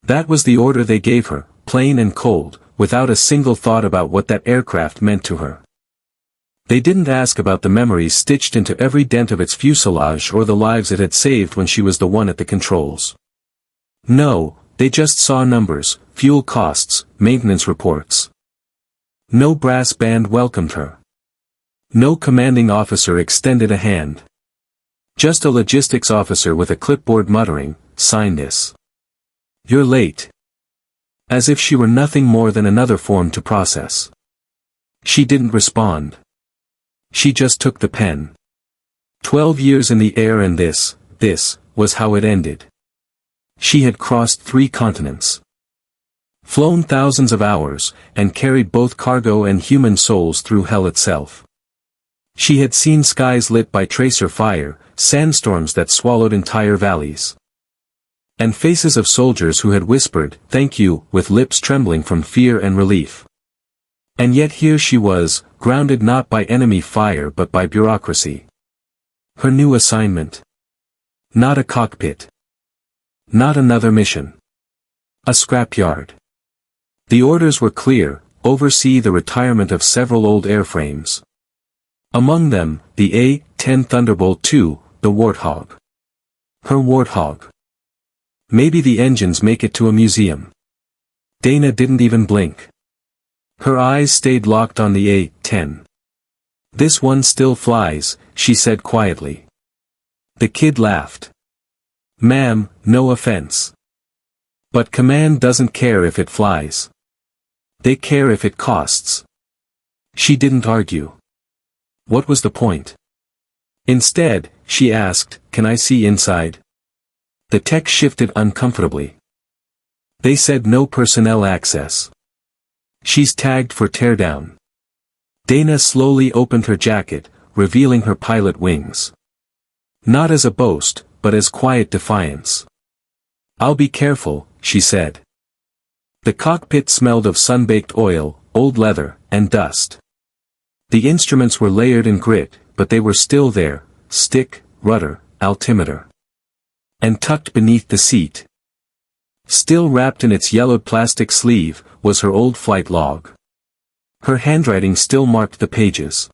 That was the order they gave her, plain and cold, without a single thought about what that aircraft meant to her. They didn't ask about the memories stitched into every dent of its fuselage or the lives it had saved when she was the one at the controls. No, they just saw numbers, fuel costs, maintenance reports. No brass band welcomed her. No commanding officer extended a hand. Just a logistics officer with a clipboard muttering, "Sign this. You're late." As if she were nothing more than another form to process. She didn't respond. She just took the pen. 12 years in the air and this was how it ended. She had crossed 3 continents. Flown thousands of hours, and carried both cargo and human souls through hell itself. She had seen skies lit by tracer fire, sandstorms that swallowed entire valleys. And faces of soldiers who had whispered, "Thank you," with lips trembling from fear and relief. And yet here she was, grounded not by enemy fire but by bureaucracy. Her new assignment. Not a cockpit. Not another mission. A scrapyard. The orders were clear: oversee the retirement of several old airframes. Among them, the A-10 Thunderbolt II, the Warthog. Her Warthog. Maybe the engines make it to a museum. Dana didn't even blink. Her eyes stayed locked on the A-10. "This one still flies," she said quietly. The kid laughed. "Ma'am, no offense. But command doesn't care if it flies. They care if it costs." She didn't argue. What was the point? Instead, she asked, "Can I see inside?" The tech shifted uncomfortably. They said no personnel access. "She's tagged for teardown." Dana slowly opened her jacket, revealing her pilot wings. Not as a boast, but as quiet defiance. "I'll be careful," she said. The cockpit smelled of sun-baked oil, old leather, and dust. The instruments were layered in grit, but they were still there: stick, rudder, altimeter. And tucked beneath the seat, still wrapped in its yellowed plastic sleeve, was her old flight log. Her handwriting still marked the pages.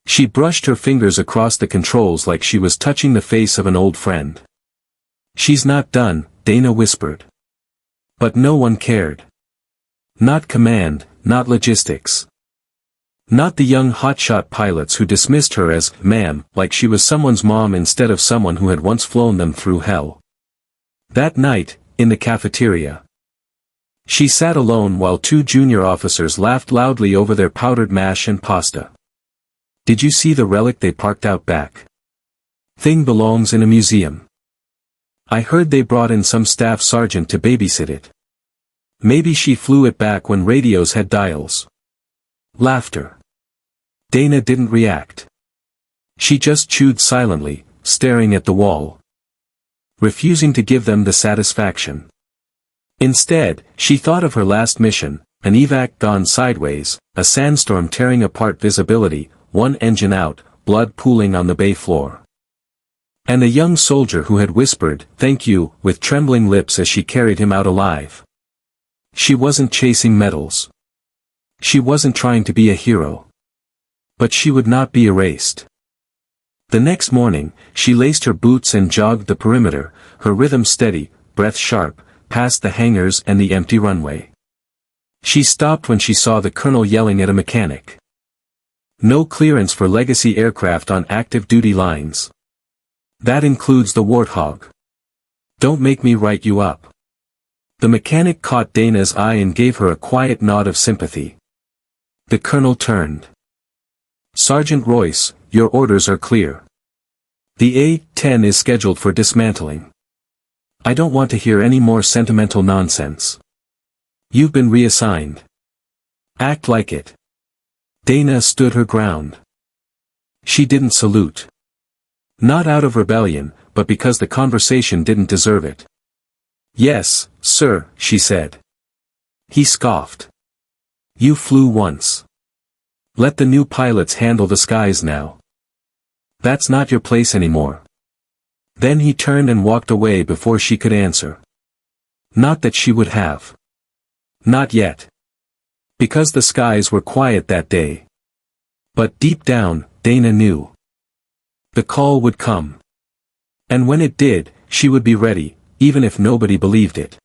She brushed her fingers across the controls like she was touching the face of an old friend. "She's not done," Dana whispered. But no one cared. Not command, not logistics. Not the young hotshot pilots who dismissed her as "ma'am," like she was someone's mom instead of someone who had once flown them through hell. That night, in the cafeteria, she sat alone while 2 junior officers laughed loudly over their powdered mash and pasta. "Did you see the relic they parked out back? Thing belongs in a museum. I heard they brought in some staff sergeant to babysit it. Maybe she flew it back when radios had dials." Laughter. Dana didn't react. She just chewed silently, staring at the wall. Refusing to give them the satisfaction. Instead, she thought of her last mission, an evac gone sideways, a sandstorm tearing apart visibility, one engine out, blood pooling on the bay floor. And a young soldier who had whispered, "Thank you," with trembling lips as she carried him out alive. She wasn't chasing medals. She wasn't trying to be a hero. But she would not be erased. The next morning, she laced her boots and jogged the perimeter, her rhythm steady, breath sharp, past the hangars and the empty runway. She stopped when she saw the colonel yelling at a mechanic. No clearance for legacy aircraft on active duty lines. That includes the Warthog. Don't make me write you up. The mechanic caught Dana's eye and gave her a quiet nod of sympathy. The colonel turned. "Sergeant Royce, your orders are clear. The A-10 is scheduled for dismantling. I don't want to hear any more sentimental nonsense. You've been reassigned. Act like it." Dana stood her ground. She didn't salute. Not out of rebellion, but because the conversation didn't deserve it. "Yes, sir," she said. He scoffed. "You flew once. Let the new pilots handle the skies now. That's not your place anymore." Then he turned and walked away before she could answer. Not that she would have. Not yet. Because the skies were quiet that day. But deep down, Dana knew. The call would come. And when it did, she would be ready, even if nobody believed it.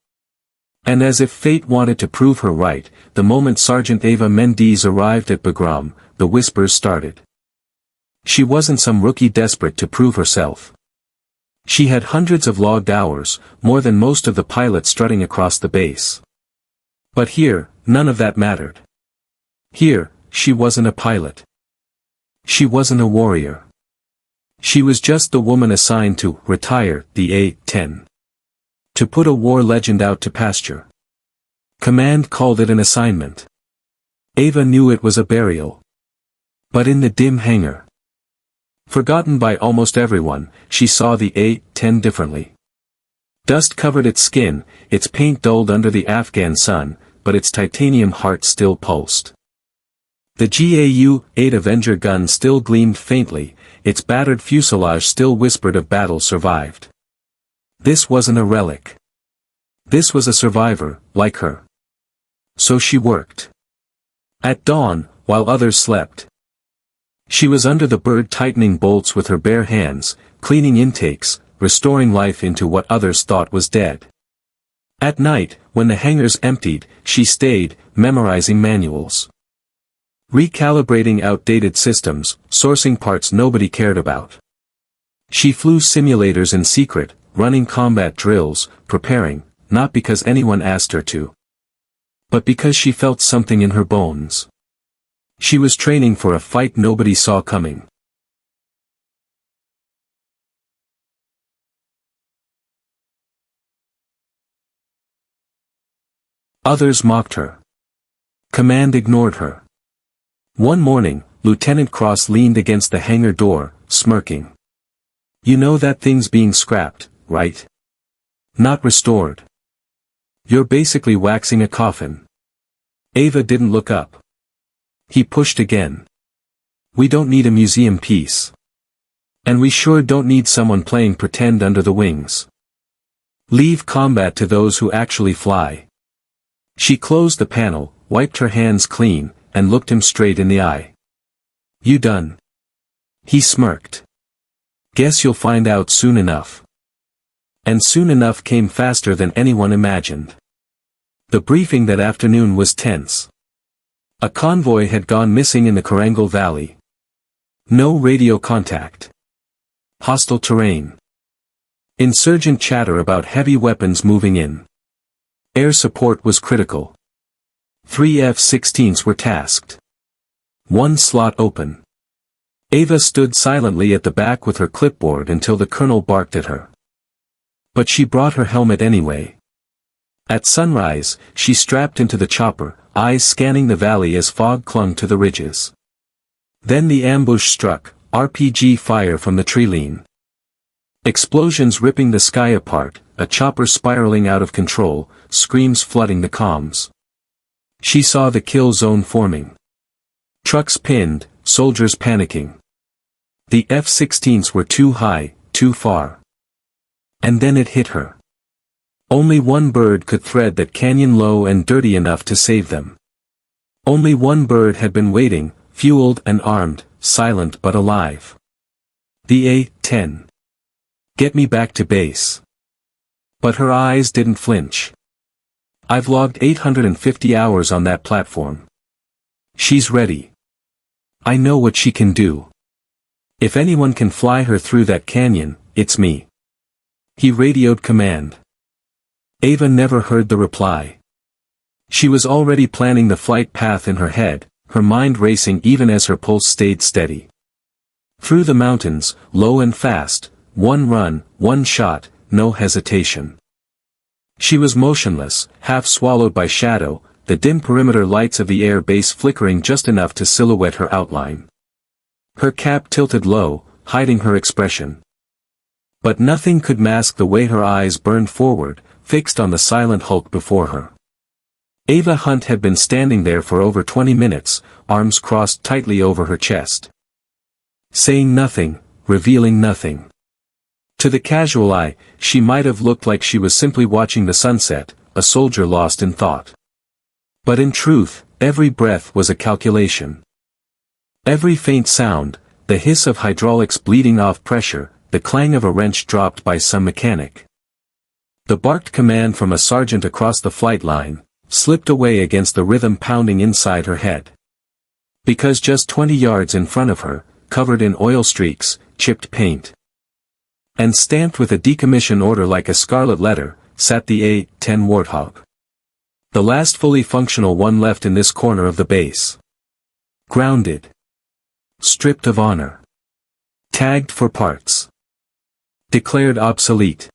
And as if fate wanted to prove her right, the moment Sergeant Ava Mendes arrived at Bagram, the whispers started. She wasn't some rookie desperate to prove herself. She had hundreds of logged hours, more than most of the pilots strutting across the base. But here, none of that mattered. Here, she wasn't a pilot. She wasn't a warrior. She was just the woman assigned to retire the A-10. To put a war legend out to pasture. Command called it an assignment. Ava knew it was a burial. But in the dim hangar, forgotten by almost everyone, she saw the A-10 differently. Dust covered its skin, its paint dulled under the Afghan sun, but its titanium heart still pulsed. The GAU-8 Avenger gun still gleamed faintly, its battered fuselage still whispered of battle survived. This wasn't a relic. This was a survivor, like her. So she worked. At dawn, while others slept. She was under the bird-tightening bolts with her bare hands, cleaning intakes, restoring life into what others thought was dead. At night, when the hangars emptied, she stayed, memorizing manuals. Recalibrating outdated systems, sourcing parts nobody cared about. She flew simulators in secret, running combat drills, preparing, not because anyone asked her to. But because she felt something in her bones. She was training for a fight nobody saw coming. Others mocked her. Command ignored her. One morning, Lieutenant Cross leaned against the hangar door, smirking. You know that thing's being scrapped, right? Not restored. You're basically waxing a coffin. Ava didn't look up. He pushed again. We don't need a museum piece. And we sure don't need someone playing pretend under the wings. Leave combat to those who actually fly. She closed the panel, wiped her hands clean, and looked him straight in the eye. You done? He smirked. Guess you'll find out soon enough. And soon enough came faster than anyone imagined. The briefing that afternoon was tense. A convoy had gone missing in the Korangal Valley. No radio contact. Hostile terrain. Insurgent chatter about heavy weapons moving in. Air support was critical. 3 F-16s were tasked. One slot open. Ava stood silently at the back with her clipboard until the colonel barked at her. But she brought her helmet anyway. At sunrise, she strapped into the chopper, eyes scanning the valley as fog clung to the ridges. Then the ambush struck, RPG fire from the treeline. Explosions ripping the sky apart, a chopper spiraling out of control, screams flooding the comms. She saw the kill zone forming. Trucks pinned, soldiers panicking. The F-16s were too high, too far. And then it hit her. Only one bird could thread that canyon low and dirty enough to save them. Only one bird had been waiting, fueled and armed, silent but alive. The A-10. Get me back to base. But her eyes didn't flinch. I've logged 850 hours on that platform. She's ready. I know what she can do. If anyone can fly her through that canyon, it's me. He radioed command. Ava never heard the reply. She was already planning the flight path in her head, her mind racing even as her pulse stayed steady. Through the mountains, low and fast, one run, one shot, no hesitation. She was motionless, half swallowed by shadow, the dim perimeter lights of the air base flickering just enough to silhouette her outline. Her cap tilted low, hiding her expression. But nothing could mask the way her eyes burned forward, fixed on the silent hulk before her. Ava Hunt had been standing there for over 20 minutes, arms crossed tightly over her chest. Saying nothing, revealing nothing. To the casual eye, she might have looked like she was simply watching the sunset, a soldier lost in thought. But in truth, every breath was a calculation. Every faint sound, the hiss of hydraulics bleeding off pressure, the clang of a wrench dropped by some mechanic. The barked command from a sergeant across the flight line, slipped away against the rhythm pounding inside her head. Because just 20 yards in front of her, covered in oil streaks, chipped paint, and stamped with a decommission order like a scarlet letter, sat the A-10 Warthog. The last fully functional one left in this corner of the base. Grounded. Stripped of honor. Tagged for parts. Declared obsolete.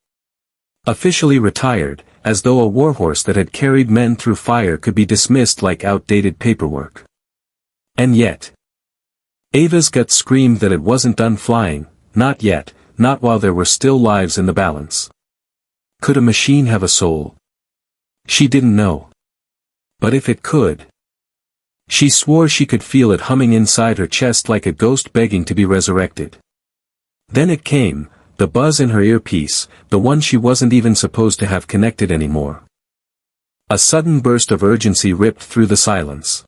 Officially retired, as though a warhorse that had carried men through fire could be dismissed like outdated paperwork. And yet, Ava's gut screamed that it wasn't done flying, not yet, not while there were still lives in the balance. Could a machine have a soul? She didn't know. But if it could, she swore she could feel it humming inside her chest like a ghost begging to be resurrected. Then it came, the buzz in her earpiece, the one she wasn't even supposed to have connected anymore. A sudden burst of urgency ripped through the silence.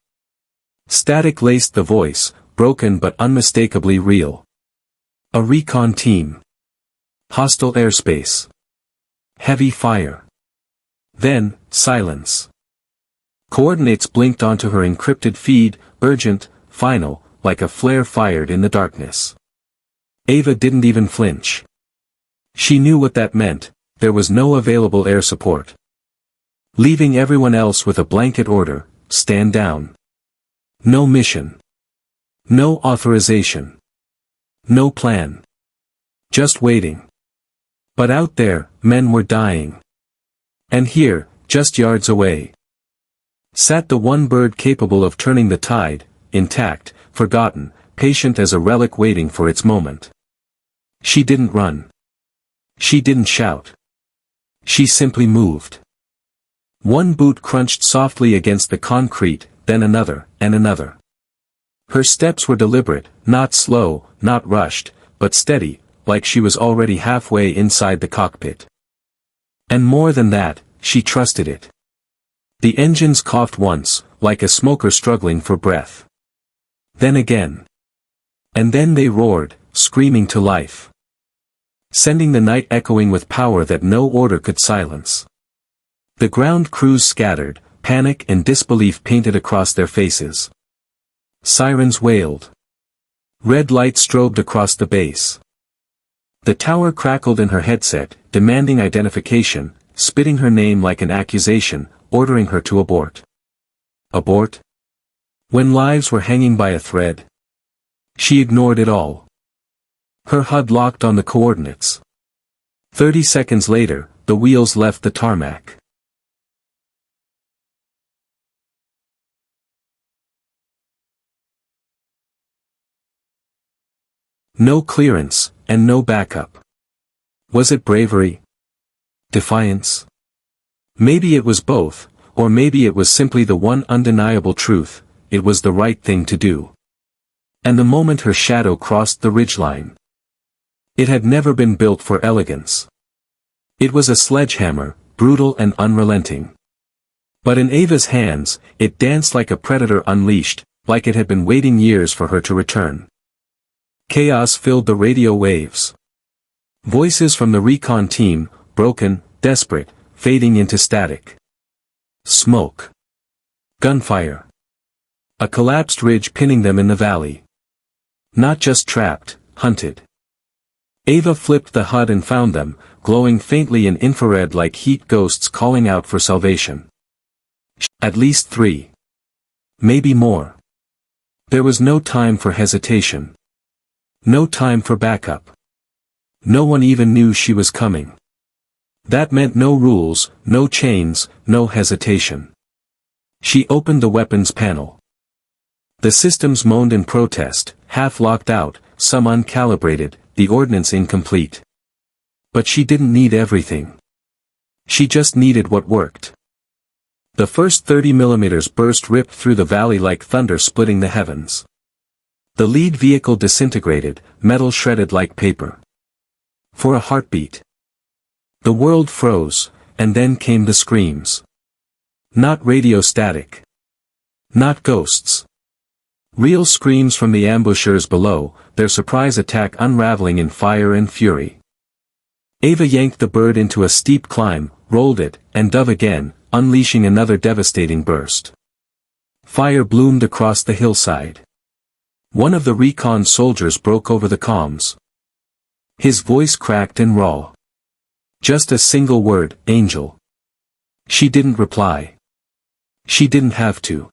Static laced the voice, broken but unmistakably real. A recon team. Hostile airspace. Heavy fire. Then, silence. Coordinates blinked onto her encrypted feed, urgent, final, like a flare fired in the darkness. Ava didn't even flinch. She knew what that meant, there was no available air support. Leaving everyone else with a blanket order, stand down. No mission. No authorization. No plan. Just waiting. But out there, men were dying. And here, just yards away, sat the one bird capable of turning the tide, intact, forgotten, patient as a relic waiting for its moment. She didn't run. She didn't shout. She simply moved. One boot crunched softly against the concrete, then another, and another. Her steps were deliberate, not slow, not rushed, but steady, like she was already halfway inside the cockpit. And more than that, she trusted it. The engines coughed once, like a smoker struggling for breath. Then again. And then they roared, screaming to life. Sending the night echoing with power that no order could silence. The ground crews scattered, panic and disbelief painted across their faces. Sirens wailed. Red light strobed across the base. The tower crackled in her headset, demanding identification, spitting her name like an accusation, ordering her to abort. Abort? When lives were hanging by a thread? She ignored it all. Her HUD locked on the coordinates. 30 seconds later, the wheels left the tarmac. No clearance, and no backup. Was it bravery? Defiance? Maybe it was both, or maybe it was simply the one undeniable truth, it was the right thing to do. And the moment her shadow crossed the ridgeline, it had never been built for elegance. It was a sledgehammer, brutal and unrelenting. But in Ava's hands, it danced like a predator unleashed, like it had been waiting years for her to return. Chaos filled the radio waves. Voices from the recon team, broken, desperate, fading into static. Smoke. Gunfire. A collapsed ridge pinning them in the valley. Not just trapped, hunted. Ava flipped the HUD and found them, glowing faintly in infrared like heat ghosts calling out for salvation. At least 3. Maybe more. There was no time for hesitation. No time for backup. No one even knew she was coming. That meant no rules, no chains, no hesitation. She opened the weapons panel. The systems moaned in protest, half locked out, some uncalibrated, the ordnance incomplete. But she didn't need everything. She just needed what worked. The first 30mm burst ripped through the valley like thunder splitting the heavens. The lead vehicle disintegrated, metal shredded like paper. For a heartbeat. The world froze, and then came the screams. Not radio static. Not ghosts. Real screams from the ambushers below, their surprise attack unraveling in fire and fury. Ava yanked the bird into a steep climb, rolled it, and dove again, unleashing another devastating burst. Fire bloomed across the hillside. One of the recon soldiers broke over the comms. His voice cracked and raw. Just a single word, Angel. She didn't reply. She didn't have to.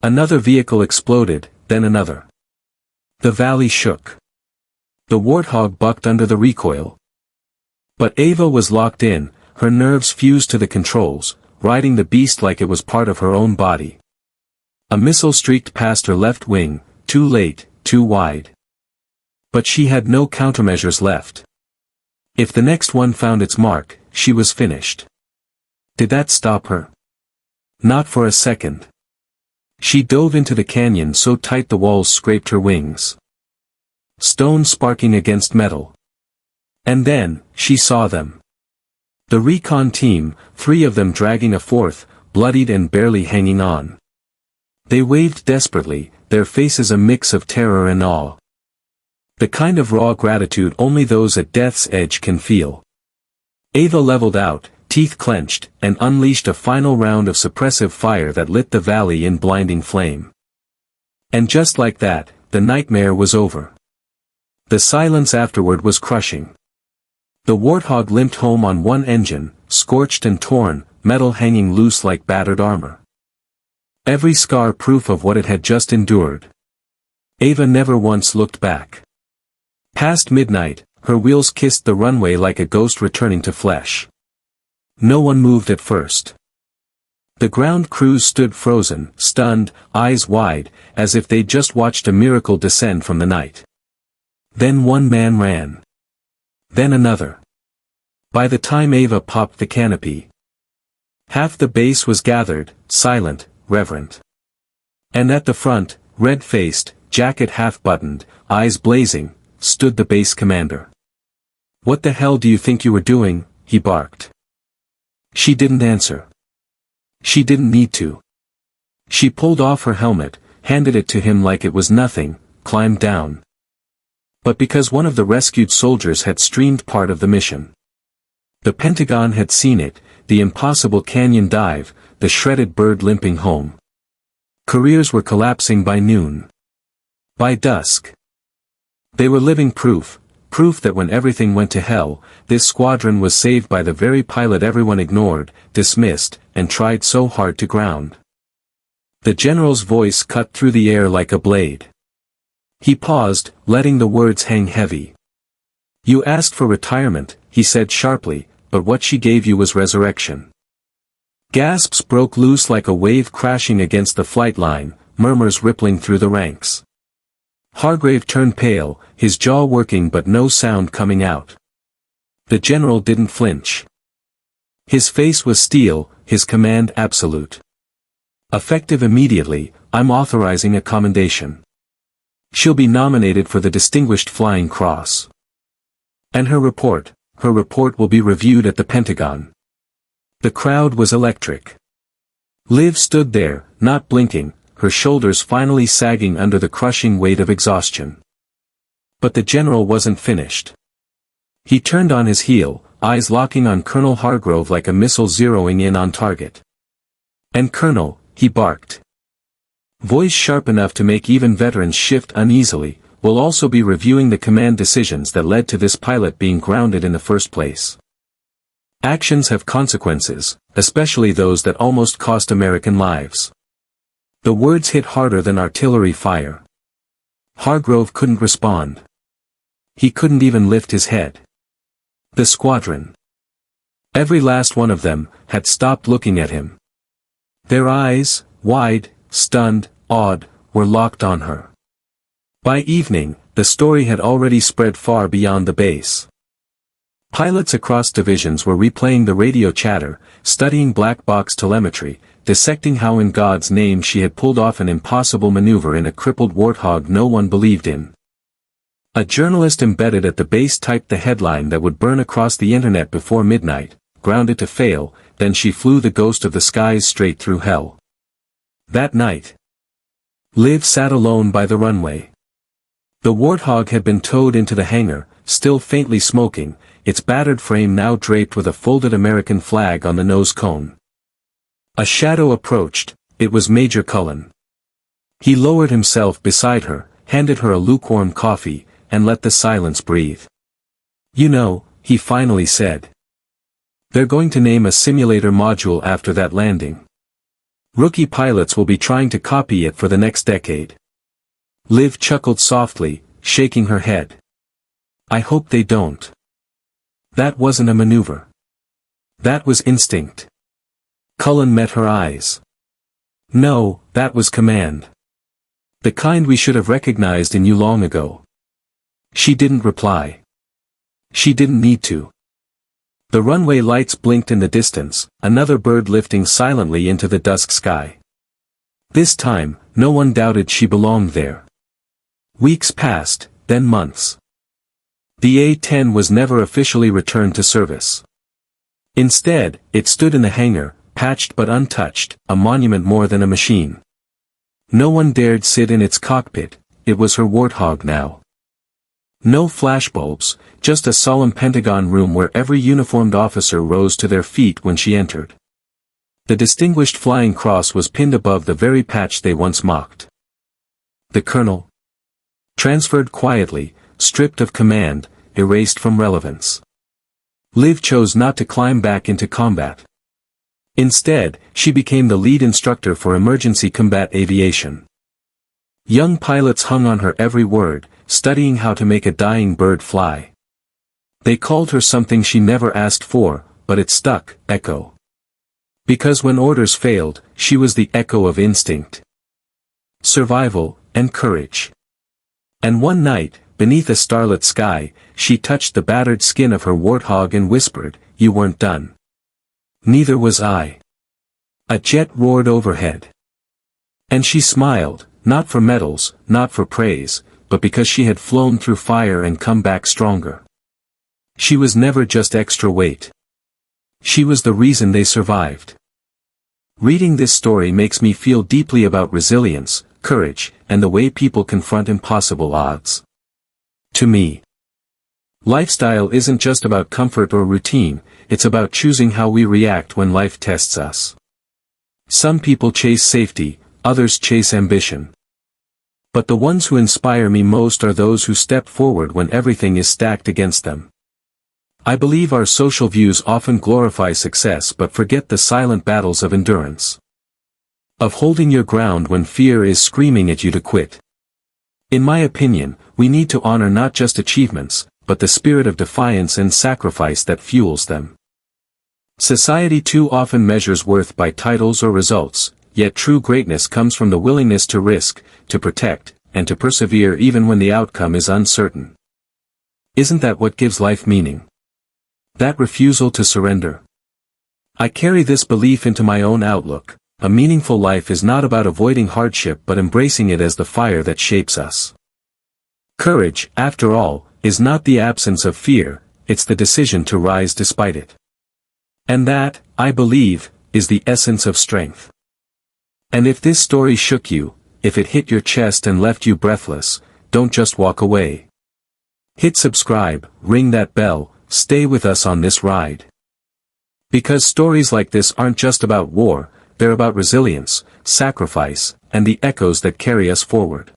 Another vehicle exploded, then another. The valley shook. The Warthog bucked under the recoil. But Ava was locked in, her nerves fused to the controls, riding the beast like it was part of her own body. A missile streaked past her left wing, too late, too wide. But she had no countermeasures left. If the next one found its mark, she was finished. Did that stop her? Not for a second. She dove into the canyon so tight the walls scraped her wings. Stone sparking against metal. And then, she saw them. The recon team, 3 of them dragging a 4th, bloodied and barely hanging on. They waved desperately, their faces a mix of terror and awe. The kind of raw gratitude only those at death's edge can feel. Ava leveled out, teeth clenched, and unleashed a final round of suppressive fire that lit the valley in blinding flame. And just like that, the nightmare was over. The silence afterward was crushing. The Warthog limped home on one engine, scorched and torn, metal hanging loose like battered armor. Every scar proof of what it had just endured. Ava never once looked back. Past midnight, her wheels kissed the runway like a ghost returning to flesh. No one moved at first. The ground crews stood frozen, stunned, eyes wide, as if they'd just watched a miracle descend from the night. Then one man ran. Then another. By the time Ava popped the canopy, half the base was gathered, silent, reverent. And at the front, red-faced, jacket half-buttoned, eyes blazing, stood the base commander. "What the hell do you think you were doing?" he barked. She didn't answer. She didn't need to. She pulled off her helmet, handed it to him like it was nothing, climbed down. But because one of the rescued soldiers had streamed part of the mission. The Pentagon had seen it, the impossible canyon dive, the shredded bird limping home. Careers were collapsing by noon. By dusk. They were living proof that when everything went to hell, this squadron was saved by the very pilot everyone ignored, dismissed, and tried so hard to ground. The general's voice cut through the air like a blade. He paused, letting the words hang heavy. "You asked for retirement," he said sharply, "but what she gave you was resurrection." Gasps broke loose like a wave crashing against the flight line, murmurs rippling through the ranks. Hargrave turned pale, his jaw working but no sound coming out. The general didn't flinch. His face was steel, his command absolute. "Effective immediately, I'm authorizing a commendation. She'll be nominated for the Distinguished Flying Cross. And her report will be reviewed at the Pentagon." The crowd was electric. Liv stood there, not blinking, her shoulders finally sagging under the crushing weight of exhaustion. But the general wasn't finished. He turned on his heel, eyes locking on Colonel Hargrove like a missile zeroing in on target. "And Colonel," he barked. Voice sharp enough to make even veterans shift uneasily, "will also be reviewing the command decisions that led to this pilot being grounded in the first place. Actions have consequences, especially those that almost cost American lives." The words hit harder than artillery fire. Hargrove couldn't respond. He couldn't even lift his head. The squadron. Every last one of them, had stopped looking at him. Their eyes, wide, stunned, awed, were locked on her. By evening, the story had already spread far beyond the base. Pilots across divisions were replaying the radio chatter, studying black box telemetry, dissecting how in God's name she had pulled off an impossible maneuver in a crippled Warthog no one believed in. A journalist embedded at the base typed the headline that would burn across the internet before midnight: grounded to fail, then she flew the ghost of the skies straight through hell. That night, Liv sat alone by the runway. The Warthog had been towed into the hangar, still faintly smoking, its battered frame now draped with a folded American flag on the nose cone. A shadow approached. It was Major Cullen. He lowered himself beside her, handed her a lukewarm coffee, and let the silence breathe. "You know," he finally said. "They're going to name a simulator module after that landing. Rookie pilots will be trying to copy it for the next decade." Liv chuckled softly, shaking her head. "I hope they don't. That wasn't a maneuver. That was instinct." Cullen met her eyes. "No, that was command. The kind we should have recognized in you long ago." She didn't reply. She didn't need to. The runway lights blinked in the distance, another bird lifting silently into the dusk sky. This time, no one doubted she belonged there. Weeks passed, then months. The A-10 was never officially returned to service. Instead, it stood in the hangar, patched but untouched, a monument more than a machine. No one dared sit in its cockpit. It was her Warthog now. No flashbulbs, just a solemn Pentagon room where every uniformed officer rose to their feet when she entered. The Distinguished Flying Cross was pinned above the very patch they once mocked. The colonel? Transferred quietly, stripped of command, erased from relevance. Liv chose not to climb back into combat. Instead, she became the lead instructor for emergency combat aviation. Young pilots hung on her every word, studying how to make a dying bird fly. They called her something she never asked for, but it stuck: Echo. Because when orders failed, she was the echo of instinct, survival, and courage. And one night, beneath a starlit sky, she touched the battered skin of her Warthog and whispered, "You weren't done." Neither was I. A jet roared overhead. And she smiled, not for medals, not for praise, but because she had flown through fire and come back stronger. She was never just extra weight. She was the reason they survived. Reading this story makes me feel deeply about resilience, courage, and the way people confront impossible odds. To me, lifestyle isn't just about comfort or routine, it's about choosing how we react when life tests us. Some people chase safety, others chase ambition. But the ones who inspire me most are those who step forward when everything is stacked against them. I believe our social views often glorify success but forget the silent battles of endurance. Of holding your ground when fear is screaming at you to quit. In my opinion, we need to honor not just achievements, but the spirit of defiance and sacrifice that fuels them. Society too often measures worth by titles or results, yet true greatness comes from the willingness to risk, to protect, and to persevere even when the outcome is uncertain. Isn't that what gives life meaning? That refusal to surrender. I carry this belief into my own outlook. A meaningful life is not about avoiding hardship but embracing it as the fire that shapes us. Courage, after all, is not the absence of fear, it's the decision to rise despite it. And that, I believe, is the essence of strength. And if this story shook you, if it hit your chest and left you breathless, don't just walk away. Hit subscribe, ring that bell, stay with us on this ride. Because stories like this aren't just about war, they're about resilience, sacrifice, and the echoes that carry us forward.